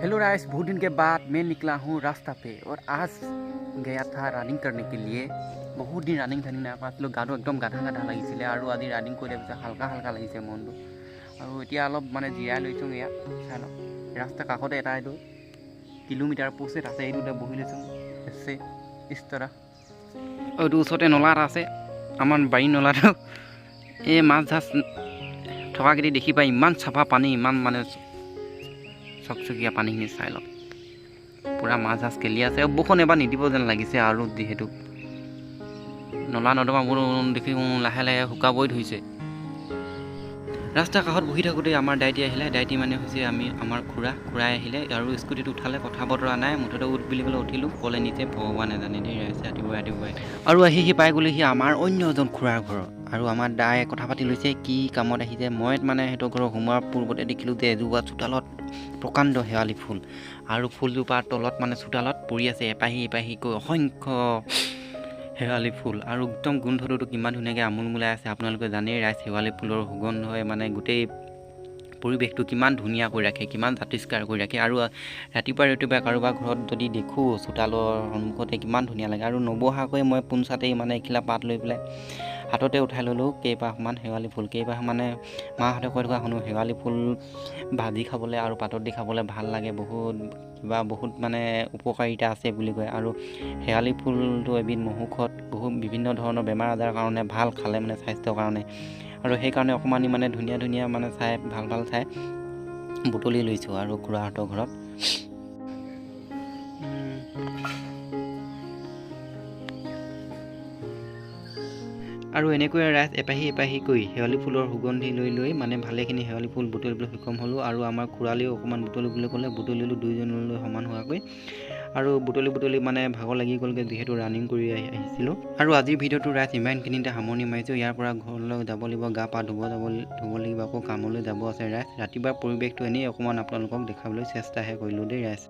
Hello rice, बहुत दिन के बाद मैं निकला हूँ रास्ता पे और आज गया था रनिंग करने के लिए। बहुत दिन रनिंग थानी ना पास लोग गाটো एकदम गाधा गाधा লাগিছিলে আৰু আজি ৰানিং কৰিলে পিছত হালকা হালকা লাগিছে মনটো। আৰু এতিয়া অলপ মানে জিৰাই লৈছোঁ ইয়াত চাই লওক ৰাস্তা কাষতে এটা এইটো কিলোমিটাৰ পোষ্ট আছে, এইটোতে বহি লৈছোঁ এছে ইস্তৰা। এইটো ওচৰতে নলা এটা আছে, আমাৰ বাৰী নলাটো। এই মাছ ধাছ থকাকেইটি দেখি পাই ইমান চাফা পানী, ইমান মানে চকচকীয়া পানীখিনি চাই লওক। পূৰা মাছ ধাছ খেলি আছে। বৰষুণ এবাৰ নিদিব যেন লাগিছে আৰু যিহেতু নলা নৰ্দমাবোৰ দেখি লাহে লাহে শুকাবই ধৰিছে। ৰাস্তাৰ কাষত বহি থাকোঁতে আমাৰ ডাইটি আহিলে। ডাইটি মানে হৈছে আমাৰ খুৰাই আহিলে আৰু স্কুটিটো উঠালে, কথা বতৰা নাই, মুঠতে উঠ বুলি ক'লে উঠিলোঁ। ক'লে নিচে ভগৱানে জানে দেই ৰাতিপুৱাই আৰু আহি সি পাই গ'লেহি আমাৰ অন্য এজন খুৰাৰ ঘৰত। আৰু আমাৰ দাই কথা পাতি লৈছে কি কামত আহিছে। মই মানে সিহঁতৰ ঘৰৰ সোমোৱাৰ পূৰ্বতে দেখিলোঁ যে এজোপা চোতালত প্ৰকাণ্ড শেৱালি ফুল আৰু ফুলজোপাৰ তলত মানে চোতালত পৰি আছে এপাহি এপাহিকৈ অসংখ্য শেৱালি ফুল। আৰু একদম গোন্ধটোতো কিমান ধুনীয়াকৈ আমোলমোলাই আছে আপোনালোকে জানেই। ৰাইজ শেৱালি ফুলৰ সুগন্ধই মানে গোটেই পৰিৱেশটো কিমান ধুনীয়া কৰি ৰাখে, কিমান জাতিষ্কাৰ কৰি ৰাখে। আৰু ৰাতিপুৱা কাৰোবাৰ ঘৰত যদি দেখোঁ চোতালৰ সন্মুখতে কিমান ধুনীয়া লাগে। আৰু নবহাকৈ মই পোনচাতেই মানে এখিলা পাত লৈ পেলাই হাততে উঠাই ল'লোঁ কেইপাহমান শেৱালি ফুল। কেইপাহ মানে মাহঁতে কৈ থকা শুনো শেৱালি ফুল ভাজি খাবলৈ আৰু পাতত দি খাবলৈ ভাল লাগে, বহুত মানে উপকাৰিতা আছে বুলি কয়। আৰু শেৱালি ফুলটো এবিধ মহৌষধ, বিভিন্ন ধৰণৰ বেমাৰ আজাৰৰ কাৰণে ভাল, খালে মানে স্বাস্থ্যৰ কাৰণে। আৰু সেইকাৰণে অকণমান মানে ধুনীয়া মানে চাই ভাল চাই বুটলি লৈছোঁ আৰু খুৰাহঁতৰ ঘৰত। আৰু এনেকৈ ৰাইজ এপাহি এপাহিকৈ শেৱালি ফুলৰ সুগন্ধি লৈ মানে ভালেখিনি শেৱালি ফুল বুটলিবলৈ সক্ষম হ'লোঁ। আৰু আমাৰ খুৰালেও অকণমান বুটলিবলৈ ক'লে, বুটলিলোঁ দুইজনলৈ সমান হোৱাকৈ। আৰু বুটলি মানে ভাগৰ লাগি গ'লগৈ যিহেতু ৰানিং কৰি আহিছিলোঁ। আৰু আজিৰ ভিডিঅ'টো ৰাইজ ইমানখিনিতে সামৰণি মাৰিছোঁ। ইয়াৰ পৰা ঘৰলৈ যাব লাগিব, গা পা ধুব লাগিব, আকৌ কামলৈ যাব আছে ৰাইজ। ৰাতিপুৱাৰ পৰিৱেশটো এনেই অকণমান আপোনালোকক দেখাবলৈ চেষ্টাহে কৰিলোঁ দেই ৰাইজ।